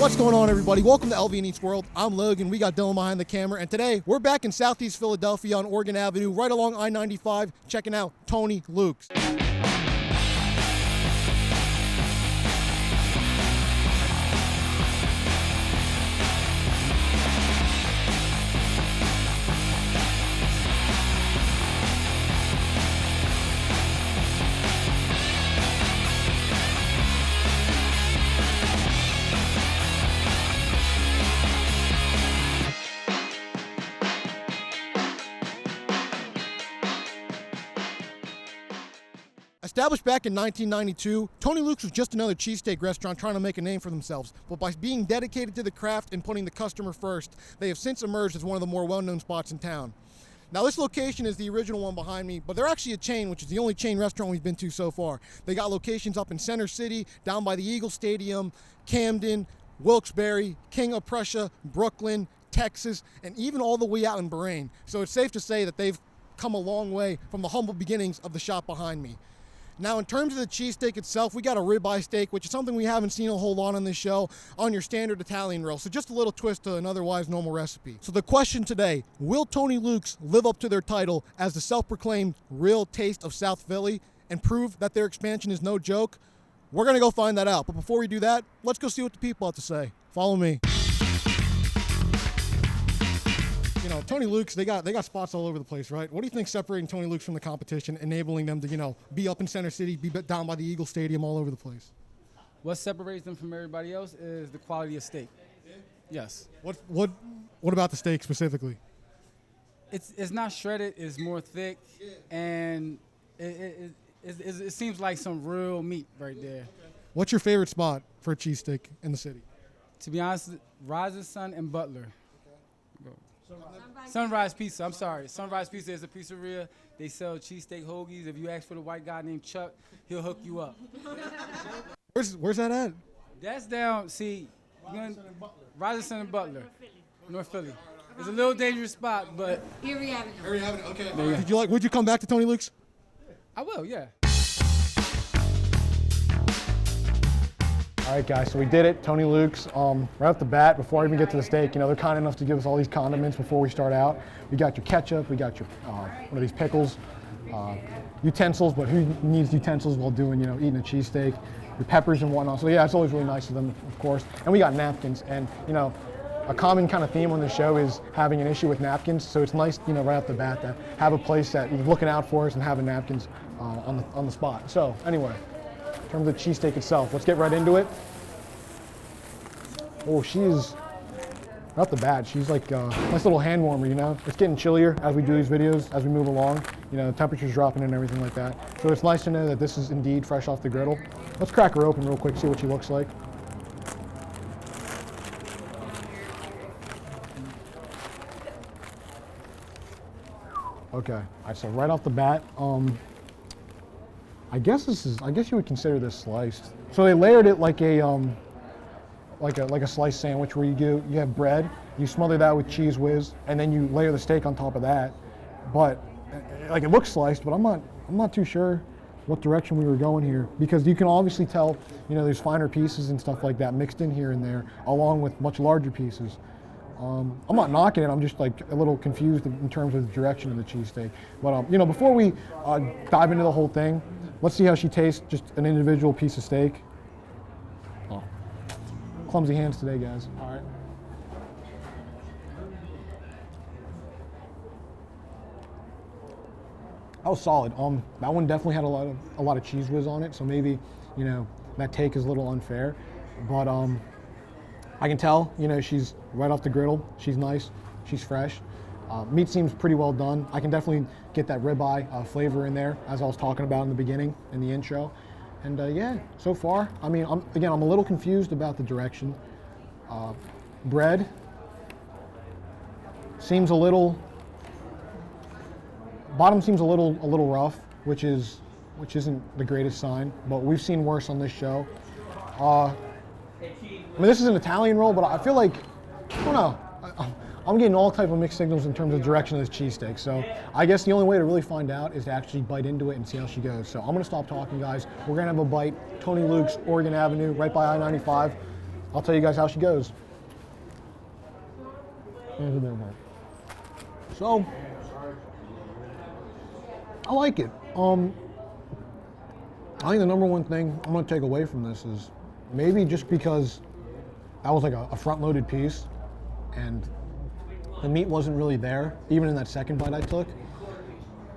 What's going on, everybody? Welcome to LVN EATS World. I'm Logan. We got Dylan behind the camera, and today we're back in Southeast Philadelphia on Oregon Avenue, right along I-95, checking out Tony Luke's. Established back in 1992, Tony Luke's was just another cheesesteak restaurant trying to make a name for themselves. But by being dedicated to the craft and putting the customer first, they have since emerged as one of the more well-known spots in town. Now, this location is the original one behind me, but they're actually a chain, which is the only chain restaurant we've been to so far. They got locations up in Center City, down by the Eagle Stadium, Camden, Wilkes-Barre, King of Prussia, Brooklyn, Texas, and even all the way out in Bahrain. So it's safe to say that they've come a long way from the humble beginnings of the shop behind me. Now, in terms of the cheesesteak itself, we got a ribeye steak, which is something we haven't seen a whole lot on this show, on your standard Italian grill. So just a little twist to an otherwise normal recipe. So the question today, will Tony Luke's live up to their title as the self-proclaimed real taste of South Philly and prove that their expansion is no joke? We're gonna go find that out. But before we do that, let's go see what the people have to say. Follow me. You know, Tony Luke's, they got spots all over the place, right? What do you think separating Tony Luke's from the competition, enabling them to, you know, be up in Center City, be down by the Eagle Stadium, all over the place? What separates them from everybody else is the quality of steak. Yes. What about the steak specifically? It's not shredded. It's more thick, and it seems like some real meat right there. What's your favorite spot for a cheesesteak in the city? To be honest, Rising Sun and Butler. Sunrise Pizza. I'm sorry. Sunrise Pizza is a pizzeria. They sell cheesesteak hoagies. If you ask for the white guy named Chuck, he'll hook you up. Where's that at? That's down. See, Rising Sun and Butler, North Philly. It's a little dangerous spot, but Erie Avenue. Erie Avenue. Okay. Would you come back to Tony Luke's? I will. Yeah. All right, guys, so we did it. Tony Luke's, right off the bat, before I even get to the steak, you know, they're kind enough to give us all these condiments before we start out. We got your ketchup, we got your, one of these pickles, utensils, but who needs utensils while doing, you know, eating a cheesesteak, your peppers and whatnot. So yeah, it's always really nice of them, of course. And we got napkins, and, you know, a common kind of theme on the show is having an issue with napkins, so it's nice, you know, right off the bat to have a place that is looking out for us and having napkins on the spot. So anyway. In terms of the cheesesteak itself, let's get right into it. Oh, she's, right off the bat, she's like a nice little hand warmer, you know? It's getting chillier as we do these videos, as we move along. You know, the temperature's dropping and everything like that. So it's nice to know that this is indeed fresh off the griddle. Let's crack her open real quick, see what she looks like. Okay, all right, so right off the bat, I guess you would consider this sliced. So they layered it like a sliced sandwich where you have bread, you smother that with Cheese Whiz, and then you layer the steak on top of that. But like it looks sliced, but I'm not too sure what direction we were going here, because you can obviously tell, you know, there's finer pieces and stuff like that mixed in here and there, along with much larger pieces. I'm not knocking it, I'm just like a little confused in terms of the direction of the cheesesteak. But you know, before we dive into the whole thing, let's see how she tastes, just an individual piece of steak. Oh, clumsy hands today, guys. All right. That was solid. That one definitely had a lot of Cheese Whiz on it, so maybe, you know, that take is a little unfair. But I can tell, you know, she's right off the griddle. She's nice. She's fresh. Meat seems pretty well done. I can definitely get that ribeye flavor in there, as I was talking about in the beginning, in the intro. And yeah, so far, I mean, I'm a little confused about the direction. Bread seems bottom seems a little rough, which isn't the greatest sign, but we've seen worse on this show. I mean, this is an Italian roll, but I feel like, I don't know, I'm getting all type of mixed signals in terms of direction of this cheesesteak. So I guess the only way to really find out is to actually bite into it and see how she goes. So I'm gonna stop talking, guys. We're gonna have a bite. Tony Luke's, Oregon Avenue, right by I-95. I'll tell you guys how she goes. So, I like it. I think the number one thing I'm gonna take away from this is maybe just because that was like a front-loaded piece and the meat wasn't really there, even in that second bite I took.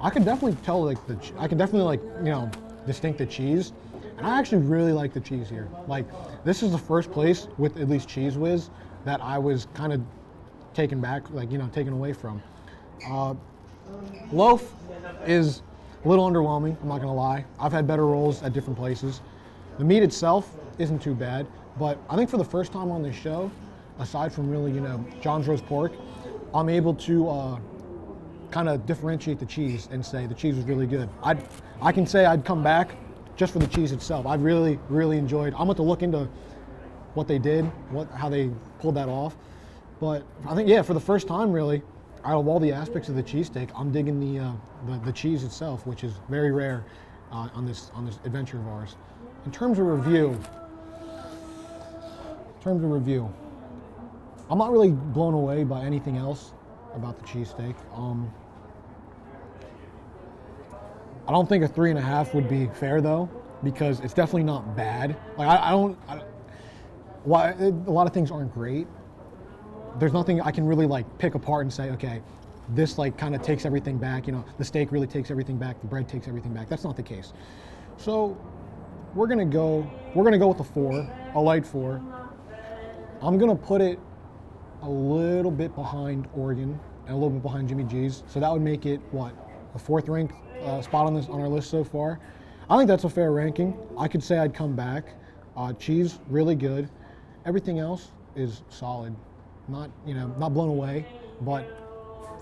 I could definitely tell, like, I can definitely, like, you know, distinct the cheese. And I actually really like the cheese here. Like, this is the first place with at least Cheese Whiz that I was kind of taken back, like, you know, taken away from. Loaf is a little underwhelming, I'm not gonna lie. I've had better rolls at different places. The meat itself isn't too bad, but I think for the first time on this show, aside from really, you know, John's roast pork, I'm able to kind of differentiate the cheese and say the cheese was really good. I can say I'd come back just for the cheese itself. I really, really enjoyed. I'm going to look into what they did, how they pulled that off. But I think, yeah, for the first time, really, out of all the aspects of the cheesesteak, I'm digging the cheese itself, which is very rare on this adventure of ours. In terms of review, I'm not really blown away by anything else about the cheesesteak. I don't think a 3.5 would be fair though, because it's definitely not bad. Like a lot of things aren't great. There's nothing I can really like pick apart and say, okay, this like kind of takes everything back. You know, the steak really takes everything back. The bread takes everything back. That's not the case. So we're gonna go with a 4, a light 4. I'm gonna put it a little bit behind Oregon and a little bit behind Jimmy G's. So that would make it what, a 4th ranked spot on our list so far. I think that's a fair ranking. I could say I'd come back. Cheese really good. Everything else is solid. Not blown away, but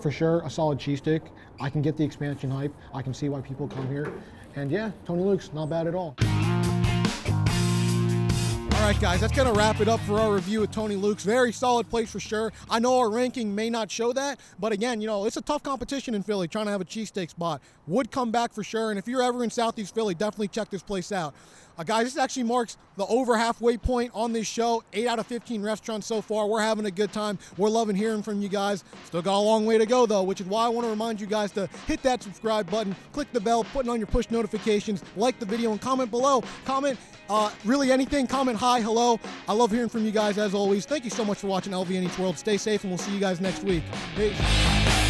for sure a solid cheesesteak. I can get the expansion hype. I can see why people come here. And yeah, Tony Luke's not bad at all. All right, guys, that's going to wrap it up for our review of Tony Luke's. Very solid place for sure. I know our ranking may not show that, but again, you know, it's a tough competition in Philly trying to have a cheesesteak spot. Would come back for sure, and if you're ever in Southeast Philly, definitely check this place out. Guys, this actually marks the over halfway point on this show. 8 out of 15 restaurants so far. We're having a good time. We're loving hearing from you guys. Still got a long way to go, though, which is why I want to remind you guys to hit that subscribe button, click the bell, put it on your push notifications, like the video, and comment below. Comment really anything. Comment hi, hello. I love hearing from you guys, as always. Thank you so much for watching LVN Eats World. Stay safe, and we'll see you guys next week. Peace.